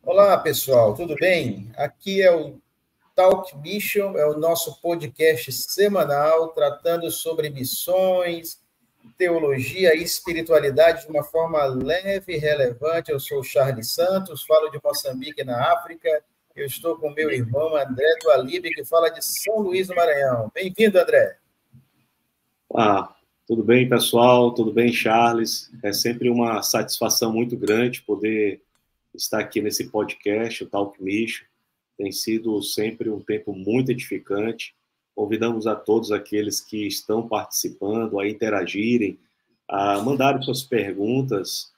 Olá, pessoal, tudo bem? Aqui é o Talk Mission, é o nosso podcast semanal tratando sobre missões, teologia e espiritualidade de uma forma leve e relevante. Eu sou o Charles Santos, falo de Moçambique, na África. Eu estou com meu irmão André do Alibe, que fala de São Luís do Maranhão. Bem-vindo, André. Tudo bem, pessoal? Tudo bem, Charles? É sempre uma satisfação muito grande poder estar aqui nesse podcast, o Talk Mission. Tem sido sempre um tempo muito edificante. Convidamos a todos aqueles que estão participando a interagirem, a mandarem suas perguntas,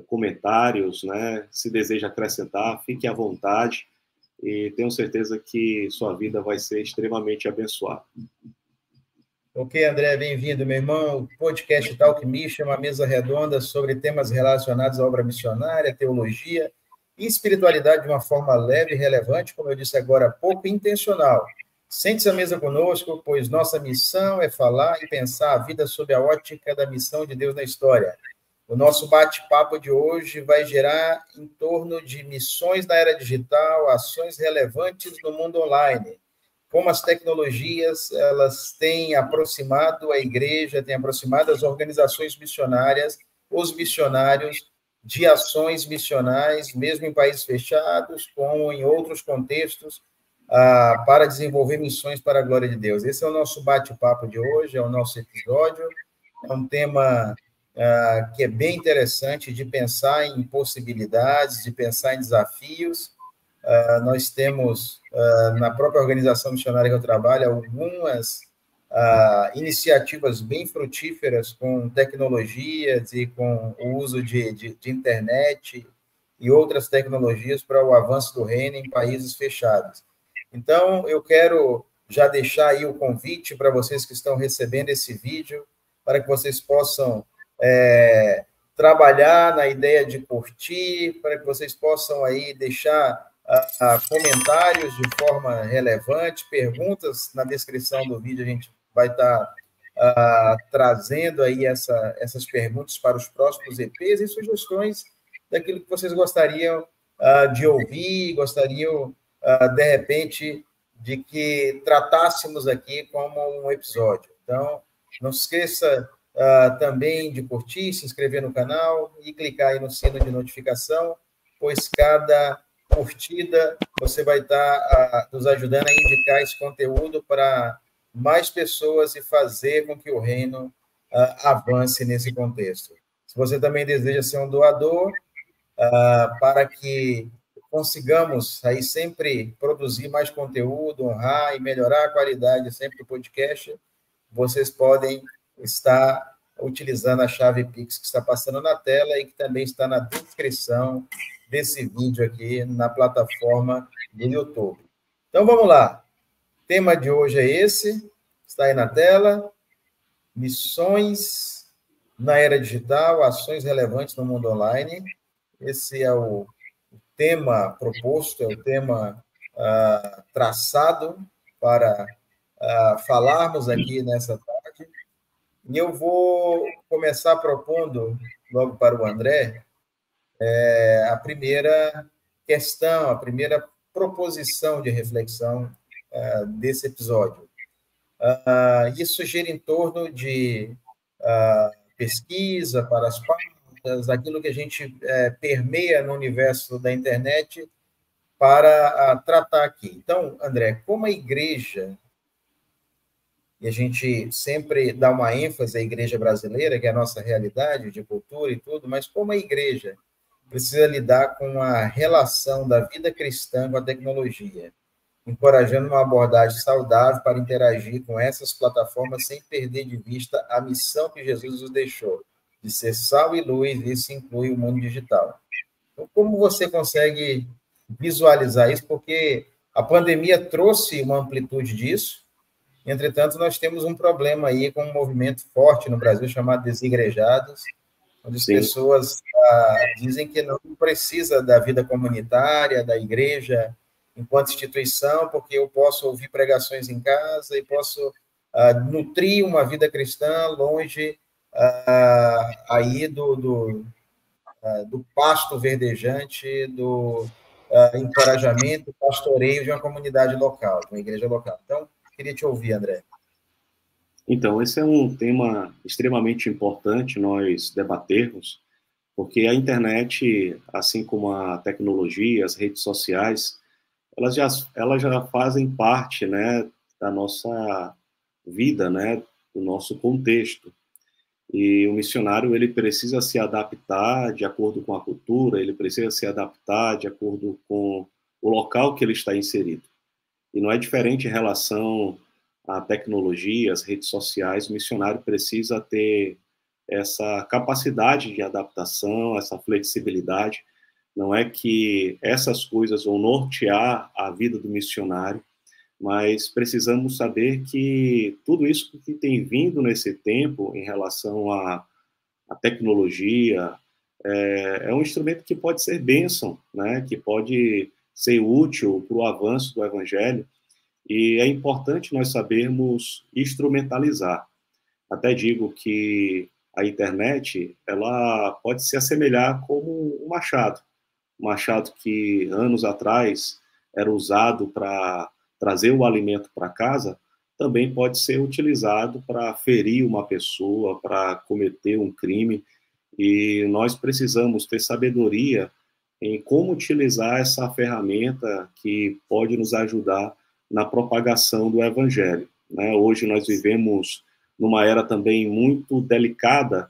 comentários, né? Se deseja acrescentar, fique à vontade e tenho certeza que sua vida vai ser extremamente abençoada. Ok, André, bem-vindo, meu irmão. O podcast Talk Mission é uma mesa redonda sobre temas relacionados à obra missionária, teologia e espiritualidade de uma forma leve e relevante, como eu disse agora há pouco, intencional. Sente-se à mesa conosco, pois nossa missão é falar e pensar a vida sob a ótica da missão de Deus na história. O nosso bate-papo de hoje vai girar em torno de missões na era digital, ações relevantes no mundo online. Como as tecnologias elas têm aproximado a igreja, têm aproximado as organizações missionárias, os missionários, de ações missionais, mesmo em países fechados, como em outros contextos, para desenvolver missões para a glória de Deus. Esse é o nosso bate-papo de hoje, é o nosso episódio. É um tema que é bem interessante de pensar em possibilidades, de pensar em desafios. Nós temos, na própria organização missionária que eu trabalho, algumas iniciativas bem frutíferas com tecnologias e com o uso de internet e outras tecnologias para o avanço do reino em países fechados. Então, eu quero já deixar aí o convite para vocês que estão recebendo esse vídeo, para que vocês possam trabalhar na ideia de curtir, para que vocês possam aí deixar comentários de forma relevante, perguntas na descrição do vídeo, a gente vai estar trazendo aí essas perguntas para os próximos EPs e sugestões daquilo que vocês gostariam de ouvir, gostariam, de repente, de que tratássemos aqui como um episódio. Então, não se esqueça também de curtir, se inscrever no canal e clicar aí no sino de notificação, pois cada curtida você vai estar nos ajudando a indicar esse conteúdo para mais pessoas e fazer com que o reino avance nesse contexto. Se você também deseja ser um doador, para que consigamos aí sempre produzir mais conteúdo, honrar e melhorar a qualidade sempre do podcast, vocês podem estar utilizando a chave Pix que está passando na tela e que também está na descrição desse vídeo aqui na plataforma do YouTube. Então, vamos lá. O tema de hoje é esse, está aí na tela, missões na era digital, ações relevantes no mundo online. Esse é o tema proposto, é o tema traçado para falarmos aqui nessa tarde. E eu vou começar propondo, logo para o André, a primeira questão, a primeira proposição de reflexão desse episódio. Isso gira em torno de pesquisa para as pautas, aquilo que a gente permeia no universo da internet para tratar aqui. Então, André, como a igreja, e a gente sempre dá uma ênfase à igreja brasileira, que é a nossa realidade de cultura e tudo, mas como a igreja precisa lidar com a relação da vida cristã com a tecnologia, encorajando uma abordagem saudável para interagir com essas plataformas sem perder de vista a missão que Jesus nos deixou, de ser sal e luz, e isso inclui o mundo digital. Então, como você consegue visualizar isso? Porque a pandemia trouxe uma amplitude disso, entretanto, nós temos um problema aí com um movimento forte no Brasil chamado desigrejados, onde as pessoas dizem que não precisa da vida comunitária, da igreja enquanto instituição, porque eu posso ouvir pregações em casa e posso nutrir uma vida cristã longe aí do pasto verdejante, do encorajamento, pastoreio de uma comunidade local, de uma igreja local. Então, queria te ouvir, André. Então, esse é um tema extremamente importante nós debatermos, porque a internet, assim como a tecnologia, as redes sociais, elas já fazem parte, né, da nossa vida, né, do nosso contexto. E o missionário, ele precisa se adaptar de acordo com a cultura, ele precisa se adaptar de acordo com o local que ele está inserido. E não é diferente em relação à tecnologia, às redes sociais. O missionário precisa ter essa capacidade de adaptação, essa flexibilidade. Não é que essas coisas vão nortear a vida do missionário, mas precisamos saber que tudo isso que tem vindo nesse tempo em relação à tecnologia é um instrumento que pode ser bênção, né? Que pode ser útil para o avanço do evangelho, e é importante nós sabermos instrumentalizar. Até digo que a internet, ela pode se assemelhar como um machado que anos atrás era usado para trazer o alimento para casa, também pode ser utilizado para ferir uma pessoa, para cometer um crime, e nós precisamos ter sabedoria em como utilizar essa ferramenta que pode nos ajudar na propagação do evangelho, né? Hoje nós vivemos numa era também muito delicada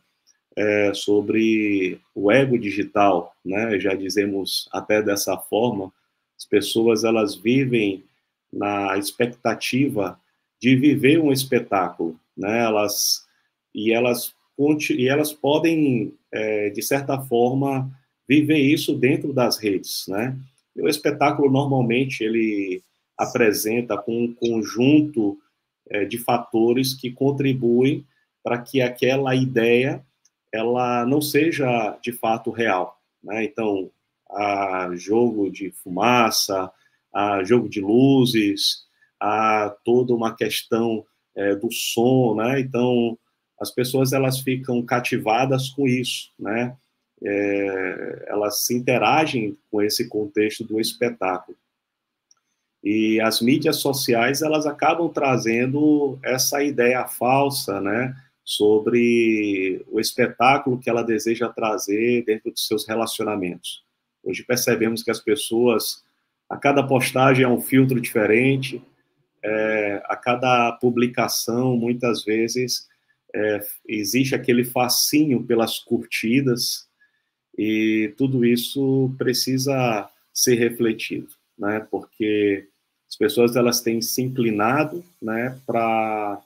sobre o ego digital, né? Já dizemos até dessa forma, as pessoas elas vivem na expectativa de viver um espetáculo, né? Elas podem, de certa forma, viver isso dentro das redes, né? E o espetáculo, normalmente, ele apresenta com um conjunto de fatores que contribuem para que aquela ideia ela não seja, de fato, real, né? Então, há jogo de fumaça, há jogo de luzes, há toda uma questão do som, né? Então, as pessoas elas ficam cativadas com isso, né? Elas se interagem com esse contexto do espetáculo. E as mídias sociais elas acabam trazendo essa ideia falsa, né, sobre o espetáculo que ela deseja trazer dentro de seus relacionamentos. Hoje percebemos que as pessoas, a cada postagem é um filtro diferente, a cada publicação, muitas vezes, existe aquele fascínio pelas curtidas, e tudo isso precisa ser refletido, né? Porque as pessoas elas têm se inclinado, né, para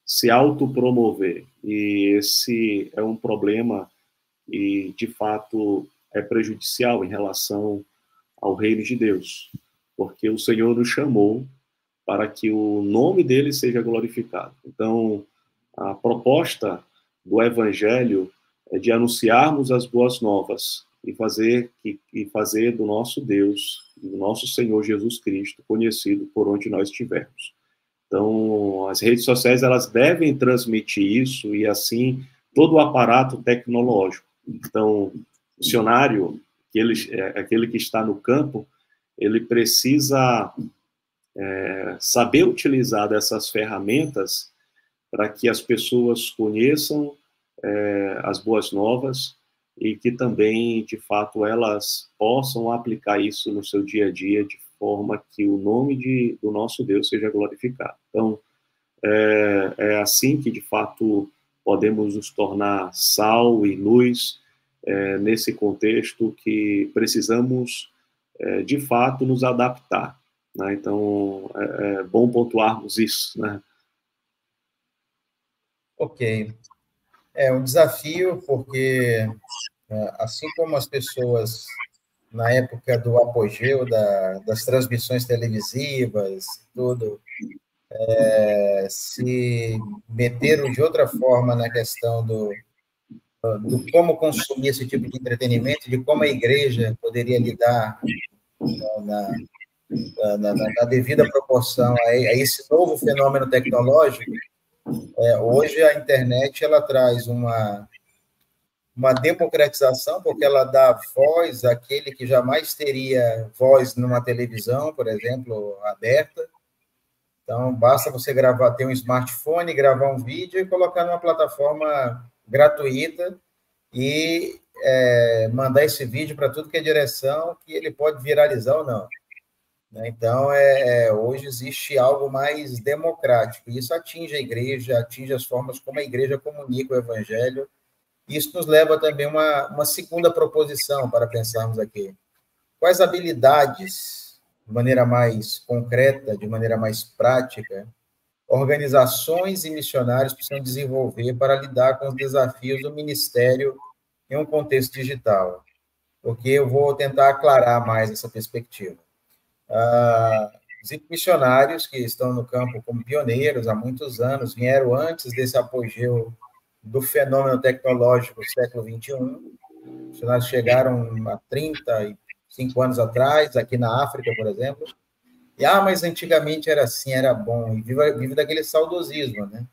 se autopromover, e esse é um problema e, de fato, é prejudicial em relação ao reino de Deus, porque o Senhor nos chamou para que o nome dele seja glorificado. Então, a proposta do Evangelho é de anunciarmos as boas novas e fazer do nosso Deus, do nosso Senhor Jesus Cristo, conhecido por onde nós estivermos. Então, as redes sociais elas devem transmitir isso, e assim todo o aparato tecnológico. Então, o missionário, aquele que está no campo, ele precisa saber utilizar dessas ferramentas para que as pessoas conheçam as boas novas, e que também, de fato, elas possam aplicar isso no seu dia a dia, de forma que o nome do nosso Deus seja glorificado. Então, é assim que, de fato, podemos nos tornar sal e luz nesse contexto que precisamos, de fato, nos adaptar, né? Então, é bom pontuarmos isso, né? Ok. É um desafio, porque, assim como as pessoas, na época do apogeu das transmissões televisivas, tudo, se meteram de outra forma na questão do como consumir esse tipo de entretenimento, de como a igreja poderia lidar na devida proporção a esse novo fenômeno tecnológico. Hoje a internet ela traz uma uma democratização, porque ela dá voz àquele que jamais teria voz numa televisão, por exemplo, aberta. Então, basta você gravar, ter um smartphone, gravar um vídeo e colocar numa plataforma gratuita e mandar esse vídeo para tudo que é direção, que ele pode viralizar ou não. Então, hoje existe algo mais democrático. Isso atinge a igreja, atinge as formas como a igreja comunica o evangelho. Isso nos leva também a uma segunda proposição para pensarmos aqui. Quais habilidades, de maneira mais concreta, de maneira mais prática, organizações e missionários precisam desenvolver para lidar com os desafios do ministério em um contexto digital? Porque eu vou tentar aclarar mais essa perspectiva. Os missionários que estão no campo como pioneiros há muitos anos, vieram antes desse apogeu do fenômeno tecnológico do século XXI. Os missionários chegaram há 35 anos atrás, aqui na África, por exemplo. E, mas antigamente era assim, era bom. E vive daquele saudosismo, né?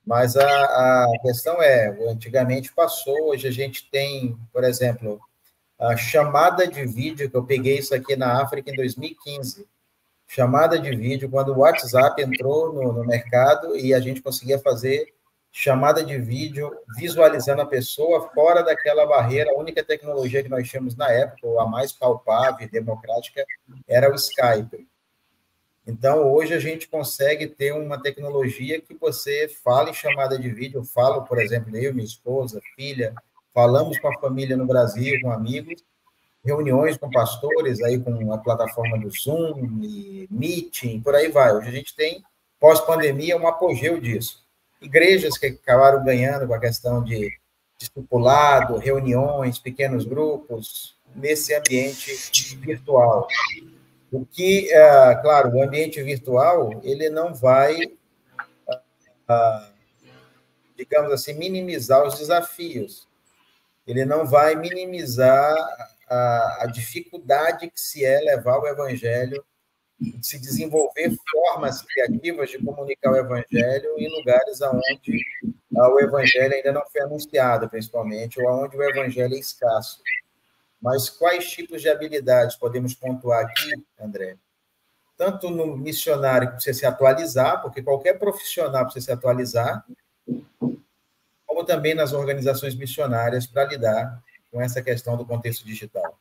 Mas a questão antigamente passou, hoje a gente tem, por exemplo, a chamada de vídeo, que eu peguei isso aqui na África em 2015. Chamada de vídeo, quando o WhatsApp entrou no mercado e a gente conseguia fazer chamada de vídeo visualizando a pessoa fora daquela barreira. A única tecnologia que nós tínhamos na época, ou a mais palpável e democrática, era o Skype. Então, hoje a gente consegue ter uma tecnologia que você fala em chamada de vídeo. Eu falo, por exemplo, eu, minha esposa, filha, falamos com a família no Brasil, com amigos, reuniões com pastores, aí com a plataforma do Zoom, e Meeting, por aí vai. Hoje a gente tem, pós-pandemia, um apogeu disso. Igrejas que acabaram ganhando com a questão de discipulado, reuniões, pequenos grupos, nesse ambiente virtual. O que, claro, o ambiente virtual, ele não vai, digamos assim, minimizar os desafios. Ele não vai minimizar a dificuldade que se é levar o evangelho, de se desenvolver formas criativas de comunicar o evangelho em lugares onde o evangelho ainda não foi anunciado, principalmente, ou onde o evangelho é escasso. Mas quais tipos de habilidades podemos pontuar aqui, André? Tanto no missionário que precisa se atualizar, porque qualquer profissional precisa se atualizar, como também nas organizações missionárias para lidar com essa questão do contexto digital.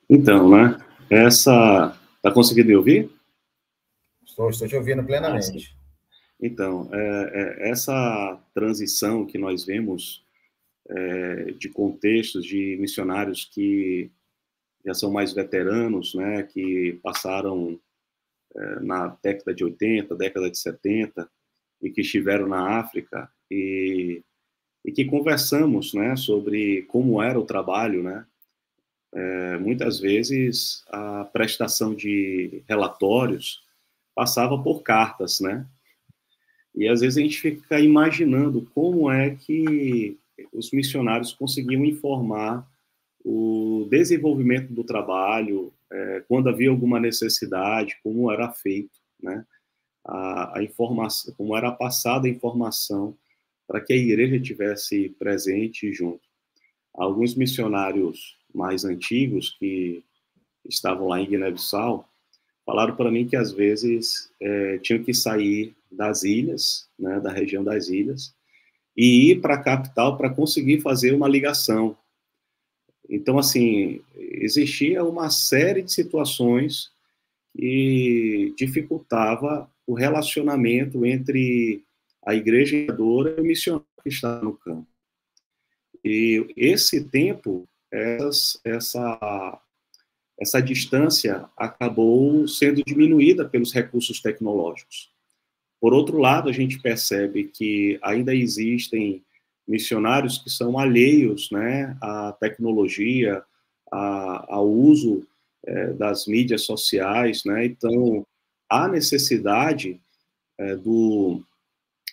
Então, né? Está conseguindo me ouvir? Estou te ouvindo plenamente. Então, essa transição que nós vemos de contextos de missionários que já são mais veteranos, né, que passaram na década de 80, década de 70, e que estiveram na África, e que conversamos, né, sobre como era o trabalho, né. Muitas vezes a prestação de relatórios passava por cartas, né, e às vezes a gente fica imaginando como é que os missionários conseguiam informar o desenvolvimento do trabalho, quando havia alguma necessidade, como era feito, né? A informação, como era passada a informação para que a igreja tivesse presente junto. Alguns missionários mais antigos que estavam lá em Guiné-Bissau falaram para mim que às vezes tinham que sair das ilhas, né, da região das ilhas, e ir para a capital para conseguir fazer uma ligação. Então, assim, existia uma série de situações que dificultava o relacionamento entre a igreja e o missionário que está no campo. E esse tempo, essa distância acabou sendo diminuída pelos recursos tecnológicos. Por outro lado, a gente percebe que ainda existem missionários que são alheios, né, à tecnologia, ao uso das mídias sociais, né? Então, há necessidade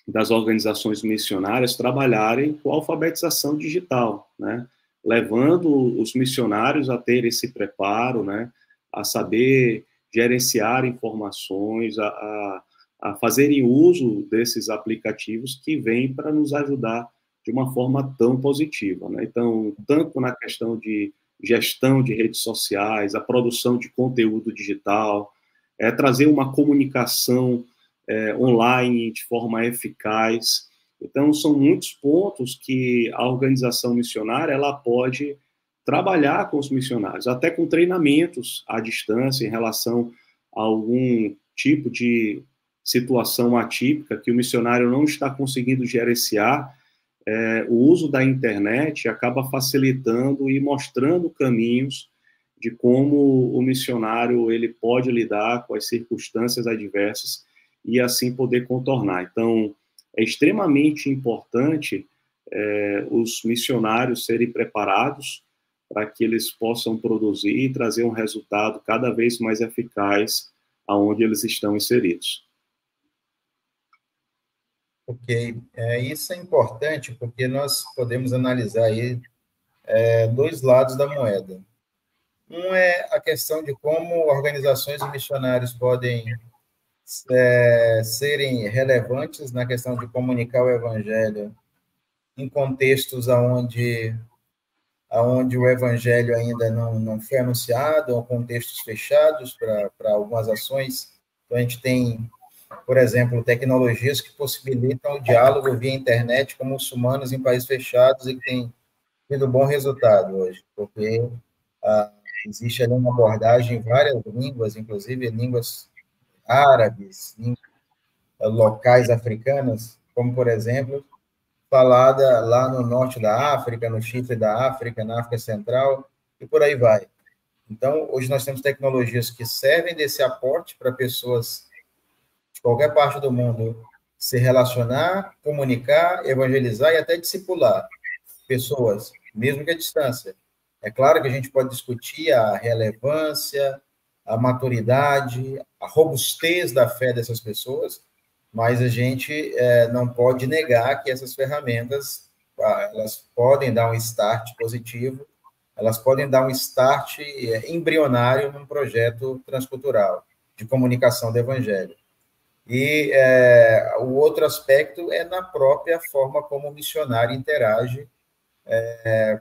das organizações missionárias trabalharem com a alfabetização digital, né? Levando os missionários a ter esse preparo, né? A saber gerenciar informações, a fazerem uso desses aplicativos que vêm para nos ajudar de uma forma tão positiva, né? Então, tanto na questão de gestão de redes sociais, a produção de conteúdo digital, trazer uma comunicação online de forma eficaz. Então, são muitos pontos que a organização missionária ela pode trabalhar com os missionários, até com treinamentos à distância em relação a algum tipo de situação atípica que o missionário não está conseguindo gerenciar. O uso da internet acaba facilitando e mostrando caminhos de como o missionário ele pode lidar com as circunstâncias adversas e assim poder contornar. Então, é extremamente importante os missionários serem preparados para que eles possam produzir e trazer um resultado cada vez mais eficaz aonde eles estão inseridos. Ok, isso é importante porque nós podemos analisar aí dois lados da moeda. Um é a questão de como organizações e missionários podem serem relevantes na questão de comunicar o evangelho em contextos onde o evangelho ainda não foi anunciado, ou contextos fechados para algumas ações. Então, a gente tem, por exemplo, tecnologias que possibilitam o diálogo via internet com muçulmanos em países fechados e que tem tido bom resultado hoje, porque existe ali uma abordagem em várias línguas, inclusive línguas árabes, línguas locais africanas, como, por exemplo, falada lá no norte da África, no chifre da África, na África Central, e por aí vai. Então, hoje nós temos tecnologias que servem desse aporte para pessoas de qualquer parte do mundo se relacionar, comunicar, evangelizar e até discipular pessoas, mesmo que à distância. É claro que a gente pode discutir a relevância, a maturidade, a robustez da fé dessas pessoas, mas a gente não pode negar que essas ferramentas elas podem dar um start positivo, elas podem dar um start embrionário num projeto transcultural de comunicação do evangelho. E o outro aspecto é na própria forma como o missionário interage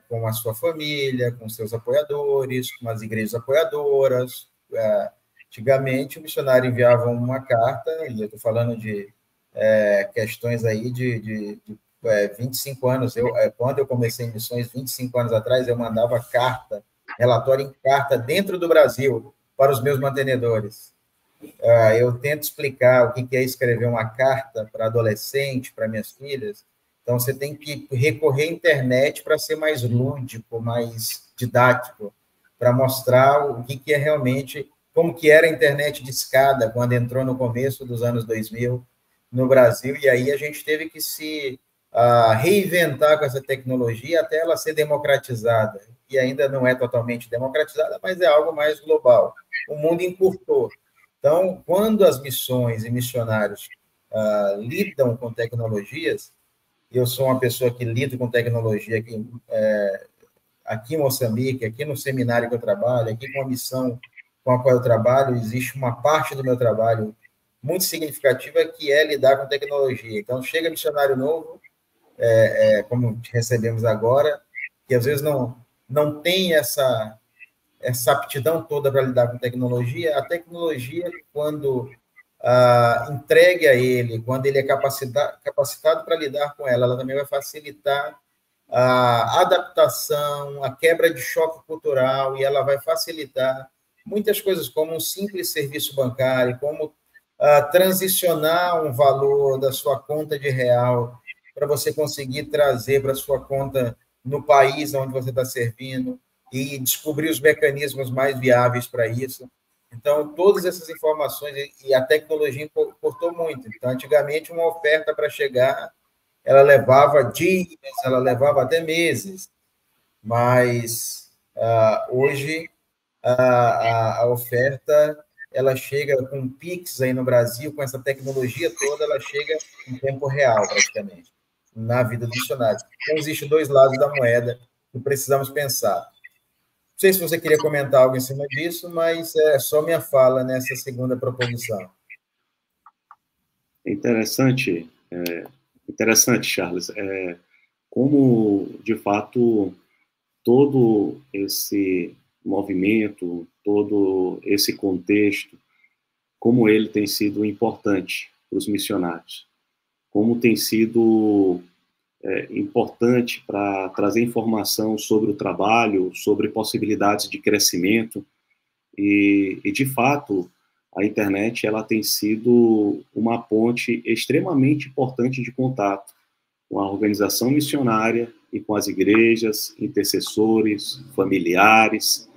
com a sua família, com seus apoiadores, com as igrejas apoiadoras. Antigamente, o missionário enviava uma carta, e eu estou falando de questões aí de 25 anos. Quando eu comecei em missões, 25 anos atrás, eu mandava carta, relatório em carta dentro do Brasil para os meus mantenedores. Eu tento explicar o que é escrever uma carta para adolescente, para minhas filhas. Então, você tem que recorrer à internet para ser mais lúdico, mais didático, para mostrar o que é realmente, como que era a internet de escada quando entrou no começo dos anos 2000 no Brasil, e aí a gente teve que se reinventar com essa tecnologia até ela ser democratizada, e ainda não é totalmente democratizada, mas é algo mais global. O mundo encurtou. Então, quando as missões e missionários lidam com tecnologias, eu sou uma pessoa que lido com tecnologia aqui em Moçambique, aqui no seminário que eu trabalho, aqui com a missão com a qual eu trabalho, existe uma parte do meu trabalho muito significativa que é lidar com tecnologia. Então, chega missionário novo, como recebemos agora, que às vezes não tem essa aptidão toda para lidar com tecnologia. A tecnologia, quando entregue a ele, quando ele é capacitado para lidar com ela, ela também vai facilitar a adaptação, a quebra de choque cultural, e ela vai facilitar muitas coisas, como um simples serviço bancário, como transicionar um valor da sua conta de real para você conseguir trazer para a sua conta no país onde você está servindo e descobrir os mecanismos mais viáveis para isso. Então, todas essas informações, e a tecnologia importou muito. Então, antigamente, uma oferta para chegar, ela levava dias, ela levava até meses, mas hoje a oferta ela chega com um Pix aí no Brasil, com essa tecnologia toda, ela chega em tempo real, praticamente, na vida do missionário. Então, existem dois lados da moeda que precisamos pensar. Não sei se você queria comentar algo em cima disso, mas é só minha fala nessa segunda proposição. Interessante, Charles. como, de fato, todo esse movimento, todo esse contexto, como ele tem sido importante para os missionários, como tem sido importante para trazer informação sobre o trabalho, sobre possibilidades de crescimento, e de fato, a internet ela tem sido uma ponte extremamente importante de contato com a organização missionária e com as igrejas, intercessores, familiares.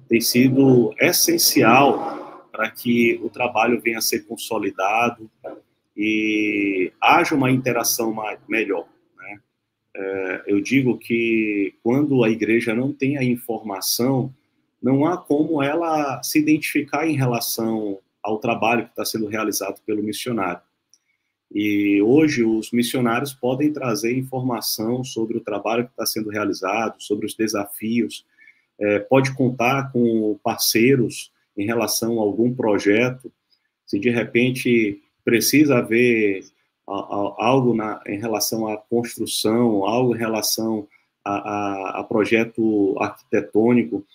Tem sido essencial para que o trabalho venha a ser consolidado e haja uma interação melhor. Né? Eu digo que quando a igreja não tem a informação, não há como ela se identificar em relação ao trabalho que está sendo realizado pelo missionário. E hoje os missionários podem trazer informação sobre o trabalho que está sendo realizado, sobre os desafios, pode contar com parceiros em relação a algum projeto, se de repente precisa haver algo em relação à construção, algo em relação a projeto arquitetônico,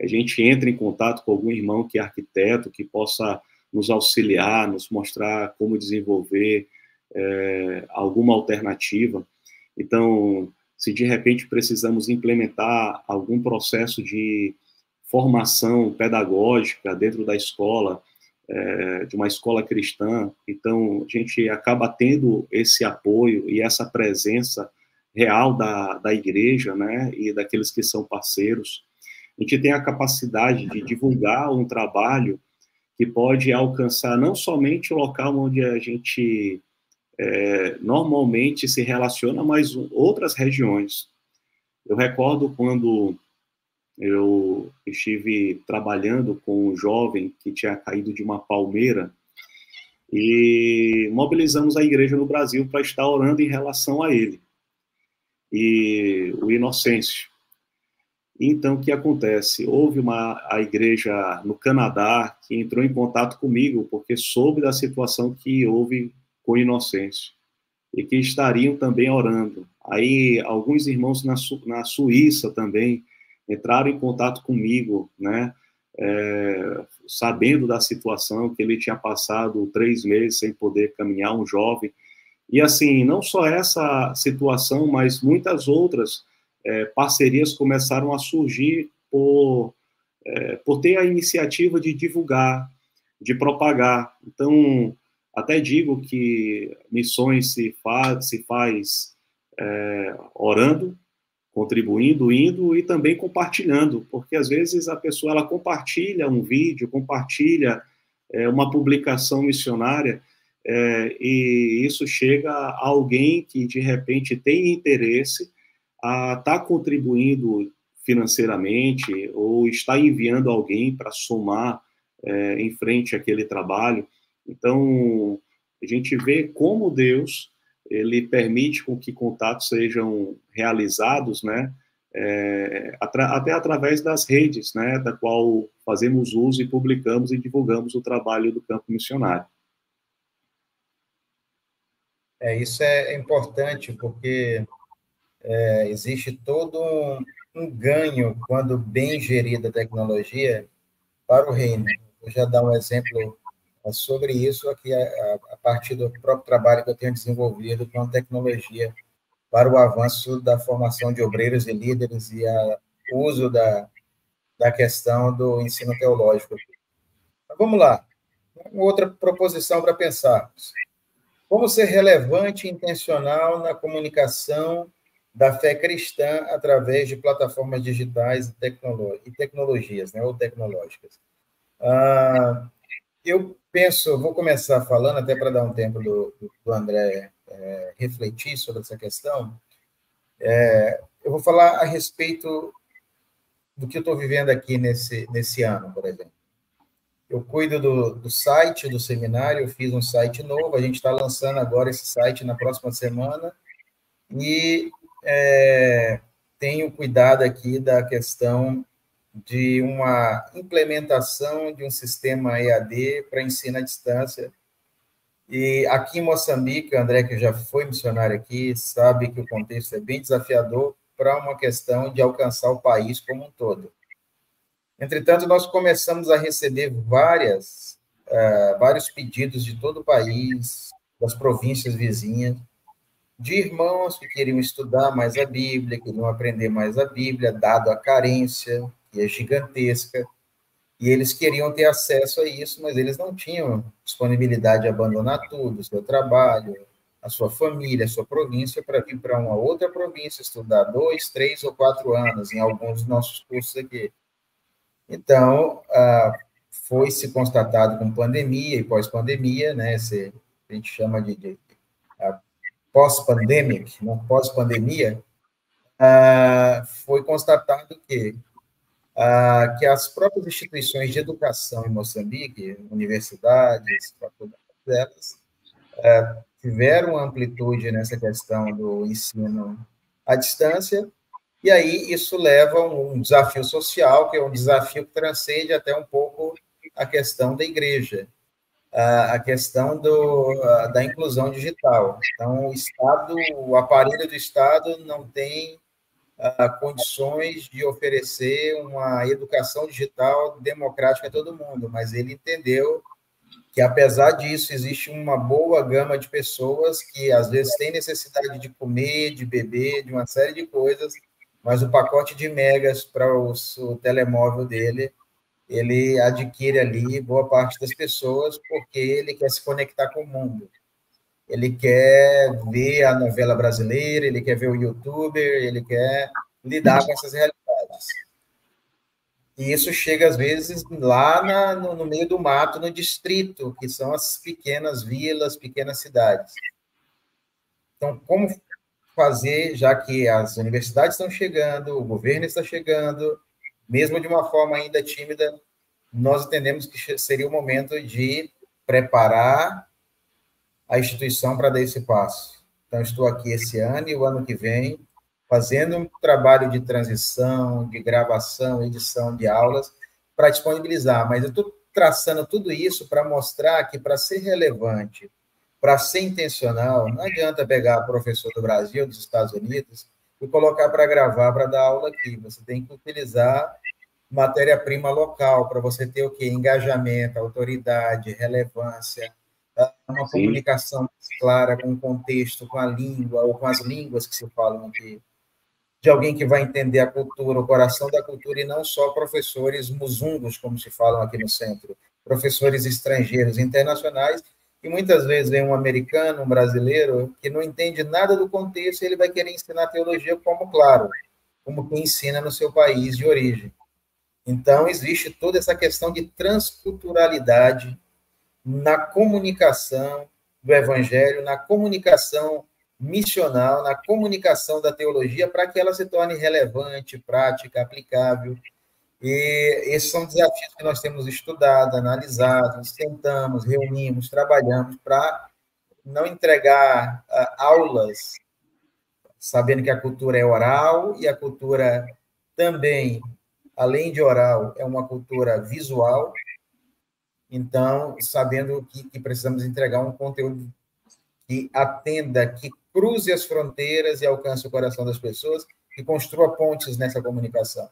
a gente entra em contato com algum irmão que é arquiteto, que possa nos auxiliar, nos mostrar como desenvolver alguma alternativa. Então, se de repente precisamos implementar algum processo de formação pedagógica dentro da escola, de uma escola cristã, então a gente acaba tendo esse apoio e essa presença real da igreja, né, e daqueles que são parceiros. A gente tem a capacidade de divulgar um trabalho que pode alcançar não somente o local onde a gente normalmente se relaciona, mas outras regiões. Eu recordo quando eu estive trabalhando com um jovem que tinha caído de uma palmeira e mobilizamos a igreja no Brasil para estar orando em relação a ele. E o Inocêncio. Então, o que acontece? Houve a igreja no Canadá que entrou em contato comigo porque soube da situação que houve com o Inocêncio e que estariam também orando. Aí, alguns irmãos na Suíça também entraram em contato comigo, né, sabendo da situação, que ele tinha passado 3 meses sem poder caminhar, um jovem. E assim, não só essa situação, mas muitas outras parcerias começaram a surgir por ter a iniciativa de divulgar, de propagar. Então, até digo que missões se faz orando, contribuindo, indo e também compartilhando, porque às vezes a pessoa ela compartilha um vídeo, compartilha uma publicação missionária, e isso chega a alguém que de repente tem interesse a estar contribuindo financeiramente ou está enviando alguém para somar em frente àquele trabalho. Então, a gente vê como Deus ele permite com que contatos sejam realizados, né, até através das redes, né, da qual fazemos uso e publicamos e divulgamos o trabalho do campo missionário. Isso é importante, porque existe todo um ganho quando bem gerida a tecnologia para o reino. Vou já dar um exemplo sobre isso aqui, a partir do próprio trabalho que eu tenho desenvolvido com a tecnologia para o avanço da formação de obreiros e líderes e o uso da questão do ensino teológico. Mas vamos lá. Outra proposição para pensarmos. Como ser relevante e intencional na comunicação da fé cristã através de plataformas digitais e tecnologias, né, ou tecnológicas. Eu penso, vou começar falando, até para dar um tempo do André refletir sobre essa questão. Eu vou falar a respeito do que eu estou vivendo aqui nesse ano, por exemplo. Eu cuido do site do seminário, eu fiz um site novo, a gente está lançando agora esse site na próxima semana, e tenho cuidado aqui da questão de uma implementação de um sistema EAD para ensino à distância, E aqui em Moçambique, o André, que já foi missionário aqui, sabe que o contexto é bem desafiador para uma questão de alcançar o país como um todo. Entretanto, nós começamos a receber vários pedidos de todo o país, das províncias vizinhas, de irmãos que queriam estudar mais a Bíblia, queriam aprender mais a Bíblia, dado a carência, que é gigantesca, e eles queriam ter acesso a isso, mas eles não tinham disponibilidade de abandonar tudo, o seu trabalho, a sua família, a sua província, para vir para uma outra província, estudar 2, 3 ou 4 anos, em alguns dos nossos cursos aqui. Então, foi-se constatado com pandemia e pós-pandemia, né, a gente chama de pós-pandemic, não pós-pandemia, foi constatado que as próprias instituições de educação em Moçambique, universidades, faculdades delas, tiveram amplitude nessa questão do ensino à distância, e aí isso leva a um desafio social, que é um desafio que transcende até um pouco a questão da igreja, a questão da inclusão digital. Então, o aparelho do Estado não tem condições de oferecer uma educação digital democrática a todo mundo, mas ele entendeu que, apesar disso, existe uma boa gama de pessoas que, às vezes, têm necessidade de comer, de beber, de uma série de coisas, mas o pacote de megas para o telemóvel dele, ele adquire ali boa parte das pessoas porque ele quer se conectar com o mundo. Ele quer ver a novela brasileira, ele quer ver o youtuber, ele quer lidar com essas realidades. E isso chega, às vezes, lá no meio do mato, no distrito, que são as pequenas vilas, pequenas cidades. Então, como fazer, já que as universidades estão chegando, o governo está chegando, mesmo de uma forma ainda tímida, nós entendemos que seria o momento de preparar a instituição para dar esse passo. Então, estou aqui esse ano e o ano que vem, fazendo um trabalho de transição, de gravação, edição de aulas, para disponibilizar. Mas eu estou traçando tudo isso para mostrar que, para ser relevante, para ser intencional, não adianta pegar professor do Brasil, dos Estados Unidos, e colocar para gravar, para dar aula aqui. Você tem que utilizar matéria-prima local, para você ter o quê? Engajamento, autoridade, relevância, uma Sim. comunicação clara com o contexto, com a língua, ou com as línguas que se falam aqui, de alguém que vai entender a cultura, o coração da cultura, e não só professores muzungos, como se falam aqui no centro, professores estrangeiros, internacionais, e muitas vezes vem um americano, um brasileiro, que não entende nada do contexto, e ele vai querer ensinar teologia como, claro, como quem ensina no seu país de origem. Então, existe toda essa questão de transculturalidade na comunicação do evangelho, na comunicação missional, na comunicação da teologia, para que ela se torne relevante, prática, aplicável. E esses são desafios que nós temos estudado, analisado, sentamos, reunimos, trabalhamos para não entregar aulas, sabendo que a cultura é oral e a cultura também, além de oral, é uma cultura visual. Então, sabendo que precisamos entregar um conteúdo que atenda, que cruze as fronteiras e alcance o coração das pessoas, que construa pontes nessa comunicação.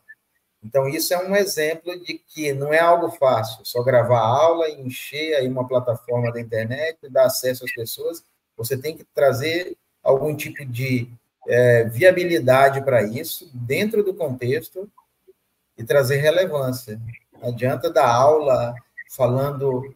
Então, isso é um exemplo de que não é algo fácil, só gravar aula, encher aí uma plataforma da internet, dar acesso às pessoas. Você tem que trazer algum tipo de viabilidade para isso, dentro do contexto, e trazer relevância. Não adianta dar aula falando,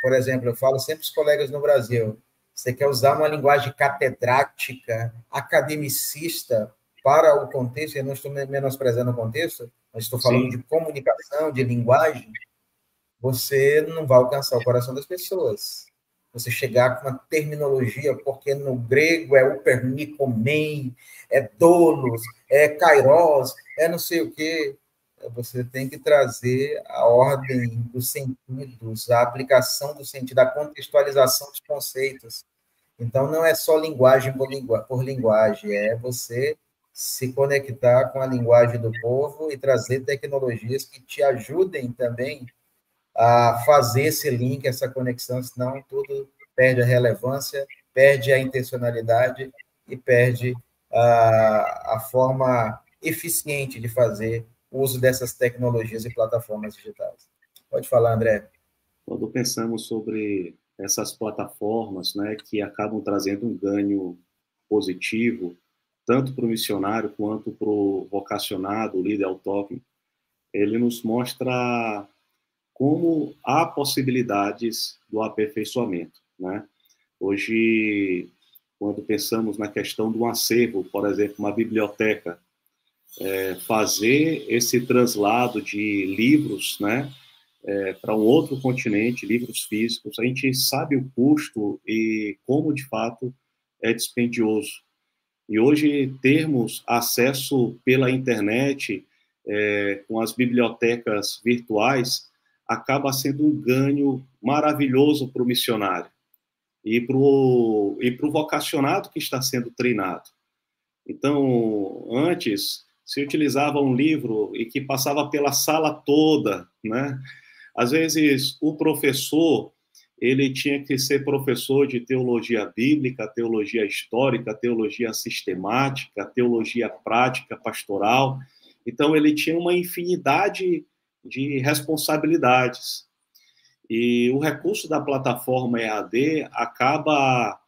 por exemplo, eu falo sempre para os colegas no Brasil, você quer usar uma linguagem catedrática, academicista para o contexto, eu não estou menosprezando o contexto, mas estou falando de comunicação, de linguagem, você não vai alcançar o coração das pessoas. Você chegar com uma terminologia, porque no grego é upernikomem, é dolos, é kairos, é não sei o quê. Você tem que trazer a ordem dos sentidos, a aplicação do sentido, a contextualização dos conceitos. Então, não é só linguagem por linguagem, é você se conectar com a linguagem do povo e trazer tecnologias que te ajudem também a fazer esse link, essa conexão, senão tudo perde a relevância, perde a intencionalidade e perde a forma eficiente de fazer o uso dessas tecnologias e plataformas digitais. Pode falar, André. Quando pensamos sobre essas plataformas, né, que acabam trazendo um ganho positivo, tanto para o missionário quanto para o vocacionado, o líder autóctono, ele nos mostra como há possibilidades do aperfeiçoamento, né? Hoje, quando pensamos na questão do acervo, por exemplo, uma biblioteca, fazer esse translado de livros, né, para um outro continente, livros físicos, a gente sabe o custo e como, de fato, é dispendioso. E hoje, termos acesso pela internet, com as bibliotecas virtuais, acaba sendo um ganho maravilhoso para o missionário e para o vocacionado que está sendo treinado. Então, antes, se utilizava um livro e que passava pela sala toda, né? Às vezes, o professor, ele tinha que ser professor de teologia bíblica, teologia histórica, teologia sistemática, teologia prática, pastoral. Então, ele tinha uma infinidade de responsabilidades. E o recurso da plataforma EAD acaba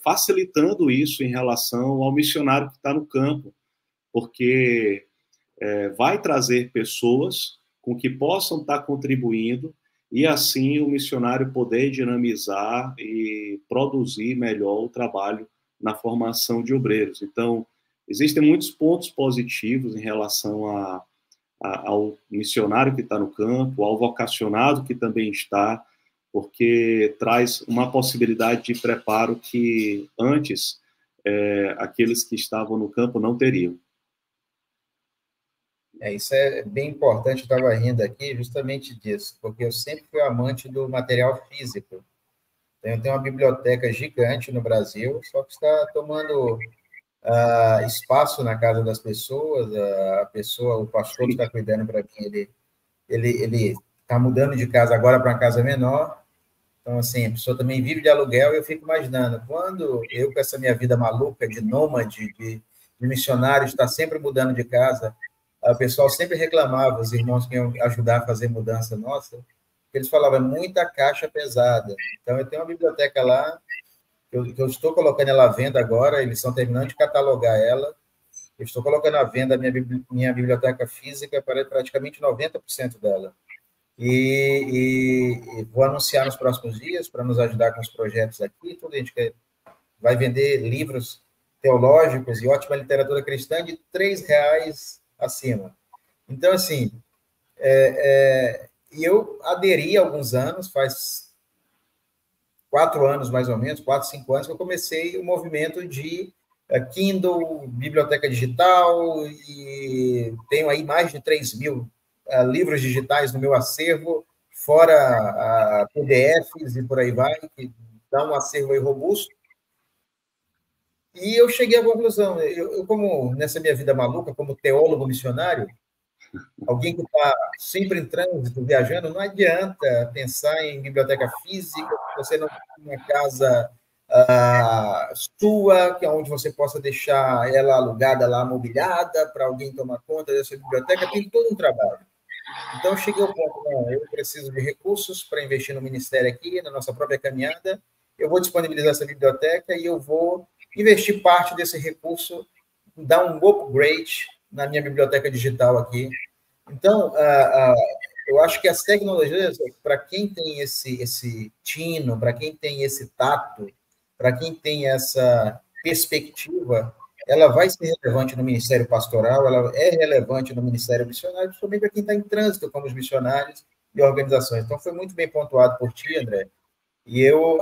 facilitando isso em relação ao missionário que está no campo, porque vai trazer pessoas com que possam estar contribuindo e, assim, o missionário poder dinamizar e produzir melhor o trabalho na formação de obreiros. Então, existem muitos pontos positivos em relação ao missionário que está no campo, ao vocacionado que também está, porque traz uma possibilidade de preparo que antes aqueles que estavam no campo não teriam. Isso é bem importante, eu estava rindo aqui justamente disso, porque eu sempre fui amante do material físico. Eu tenho uma biblioteca gigante no Brasil, só que está tomando espaço na casa das pessoas, o pastor que está cuidando para mim, ele está mudando de casa agora para uma casa menor, então, assim, a pessoa também vive de aluguel, e eu fico imaginando, quando eu, com essa minha vida maluca de nômade, de missionário, está sempre mudando de casa, o pessoal sempre reclamava, os irmãos que iam ajudar a fazer mudança nossa, eles falavam, muita caixa pesada. Então, eu tenho uma biblioteca lá, que eu estou colocando ela à venda agora, eles estão terminando de catalogar ela, eu estou colocando à venda a minha biblioteca física para praticamente 90% dela. E vou anunciar nos próximos dias para nos ajudar com os projetos aqui. Tudo a gente vai vender livros teológicos e ótima literatura cristã de R$ 3 acima. Então, assim, eu aderi há alguns anos, faz 4 anos mais ou menos, 4, 5 anos, que eu comecei o movimento de Kindle, biblioteca digital, e tenho aí mais de 3.000 livros digitais no meu acervo, fora PDFs e por aí vai, que dá um acervo aí robusto. E eu cheguei à conclusão, eu como nessa minha vida maluca, como teólogo missionário, alguém que está sempre em trânsito, viajando, não adianta pensar em biblioteca física, você não tem uma casa sua, que é onde você possa deixar ela alugada lá, mobiliada, para alguém tomar conta dessa biblioteca, tem todo um trabalho. Então, eu cheguei ao ponto, não, eu preciso de recursos para investir no ministério aqui, na nossa própria caminhada, eu vou disponibilizar essa biblioteca e eu vou investir parte desse recurso, dar um upgrade na minha biblioteca digital aqui. Então, eu acho que as tecnologias, para quem tem esse tino, para quem tem esse tato, para quem tem essa perspectiva, ela vai ser relevante no ministério pastoral, ela é relevante no ministério missionário, principalmente para quem está em trânsito, como os missionários e organizações. Então, foi muito bem pontuado por ti, André, e eu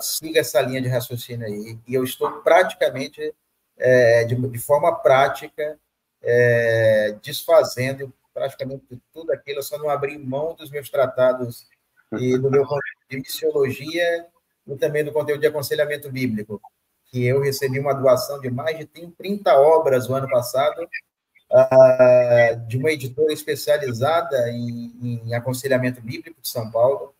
sigo essa linha de raciocínio aí, e eu estou praticamente, de forma prática, desfazendo praticamente tudo aquilo, eu só não abri mão dos meus tratados e do meu conteúdo de missiologia e também do conteúdo de aconselhamento bíblico, que eu recebi uma doação de mais de 30 obras no ano passado, de uma editora especializada em aconselhamento bíblico de São Paulo,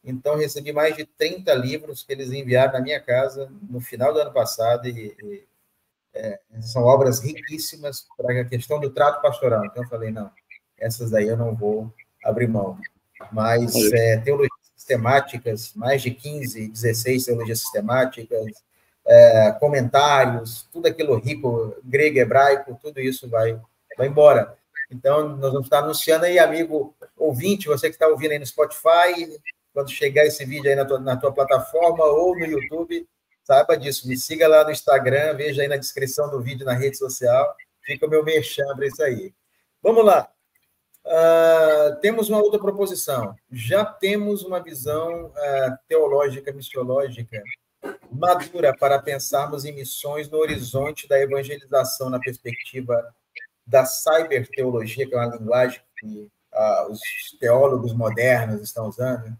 Então, recebi mais de 30 livros que eles enviaram na minha casa no final do ano passado, são obras riquíssimas para a questão do trato pastoral. Então, eu falei, não, essas daí eu não vou abrir mão. Mas teologias sistemáticas, mais de 15, 16 teologias sistemáticas, comentários, tudo aquilo rico, grego, hebraico, tudo isso vai embora. Então, nós vamos estar anunciando aí, amigo ouvinte, você que está ouvindo aí no Spotify, quando chegar esse vídeo aí na tua plataforma ou no YouTube, saiba disso, me siga lá no Instagram, veja aí na descrição do vídeo na rede social, fica o meu merchan para isso aí. Vamos lá. Temos uma outra proposição. Já temos uma visão teológica, missiológica madura para pensarmos em missões no horizonte da evangelização na perspectiva da cyberteologia, que é uma linguagem que os teólogos modernos estão usando.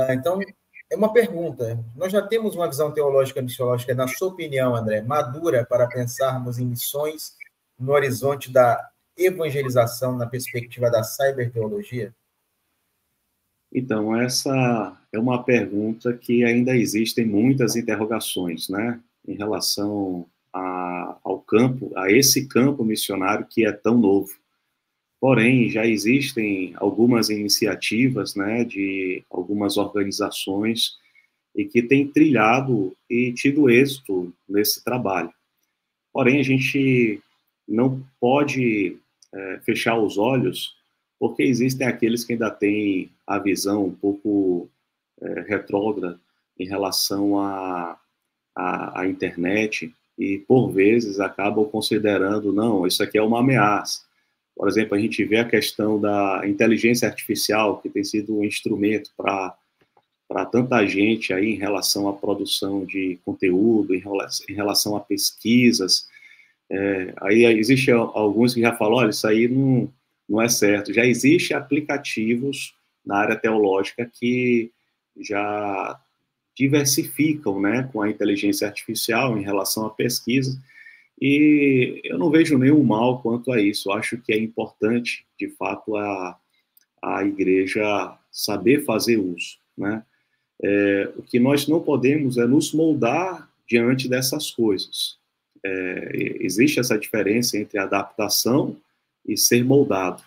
Então, é uma pergunta. Nós já temos uma visão teológica, missiológica, na sua opinião, André, madura para pensarmos em missões no horizonte da evangelização na perspectiva da cyberteologia? Então, essa é uma pergunta que ainda existem muitas interrogações, né, em relação ao campo, a esse campo missionário que é tão novo. Porém, já existem algumas iniciativas, né, de algumas organizações e que têm trilhado e tido êxito nesse trabalho. Porém, a gente não pode fechar os olhos, porque existem aqueles que ainda têm a visão um pouco retrógrada em relação à internet e, por vezes, acabam considerando, não, isso aqui é uma ameaça. Por exemplo, a gente vê a questão da inteligência artificial, que tem sido um instrumento para tanta gente aí em relação à produção de conteúdo, em relação a pesquisas. Aí existem alguns que já falam, olha, isso aí não é certo. Já existem aplicativos na área teológica que já diversificam, né, com a inteligência artificial em relação à pesquisa, e eu não vejo nenhum mal quanto a isso. Eu acho que é importante, de fato, a igreja saber fazer uso, né? O que nós não podemos é nos moldar diante dessas coisas. Existe essa diferença entre adaptação e ser moldado.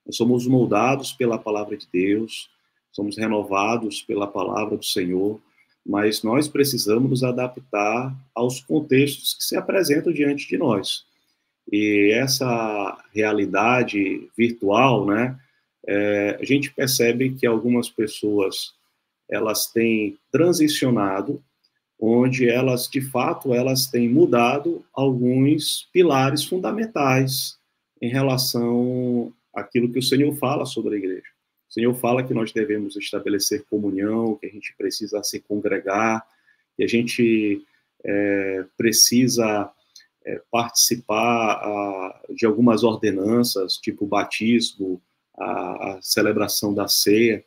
Nós somos moldados pela palavra de Deus, somos renovados pela palavra do Senhor, mas nós precisamos nos adaptar aos contextos que se apresentam diante de nós. E essa realidade virtual, né, a gente percebe que algumas pessoas elas têm transicionado, onde elas, de fato, elas têm mudado alguns pilares fundamentais em relação àquilo que o Senhor fala sobre a igreja. O Senhor fala que nós devemos estabelecer comunhão, que a gente precisa se congregar, que a gente precisa participar de algumas ordenanças, tipo o batismo, a celebração da ceia.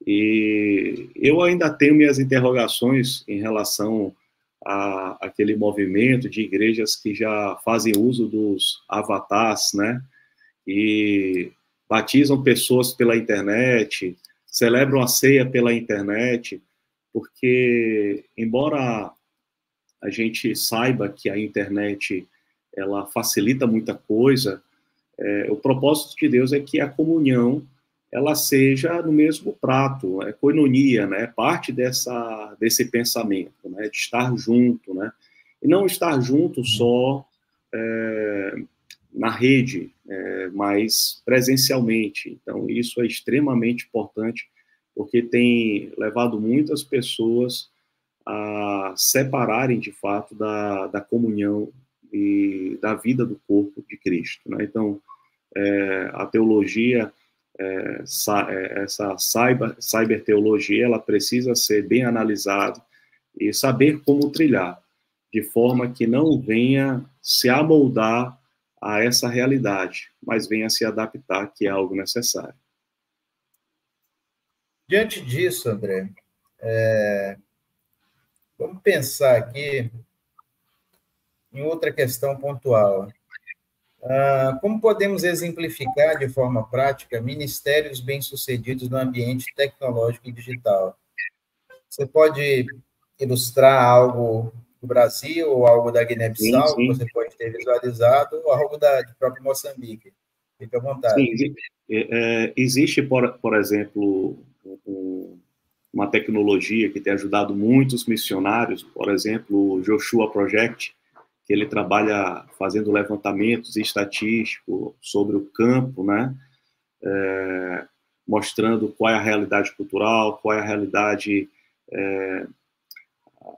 E eu ainda tenho minhas interrogações em relação àquele movimento de igrejas que já fazem uso dos avatares, né? E batizam pessoas pela internet, celebram a ceia pela internet, porque, embora a gente saiba que a internet ela facilita muita coisa, o propósito de Deus é que a comunhão ela seja no mesmo prato, koinonia, né? Parte desse pensamento, né? De estar junto, né? E não estar junto só na rede, mas presencialmente. Então, isso é extremamente importante, porque tem levado muitas pessoas a separarem, de fato, da comunhão e da vida do corpo de Cristo, né? Então, a teologia, essa cyberteologia, ela precisa ser bem analisada e saber como trilhar, de forma que não venha se amoldar a essa realidade, mas venha se adaptar, que é algo necessário. Diante disso, André, vamos pensar aqui em outra questão pontual. Como podemos exemplificar de forma prática ministérios bem-sucedidos no ambiente tecnológico e digital? Você pode ilustrar algo do Brasil ou algo da Guiné-Bissau que você pode ter visualizado, ou algo do próprio Moçambique? Fique à vontade. Sim, existe, por exemplo, uma tecnologia que tem ajudado muitos missionários, por exemplo, o Joshua Project, que ele trabalha fazendo levantamentos estatísticos sobre o campo, né? Mostrando qual é a realidade cultural, qual é a realidade,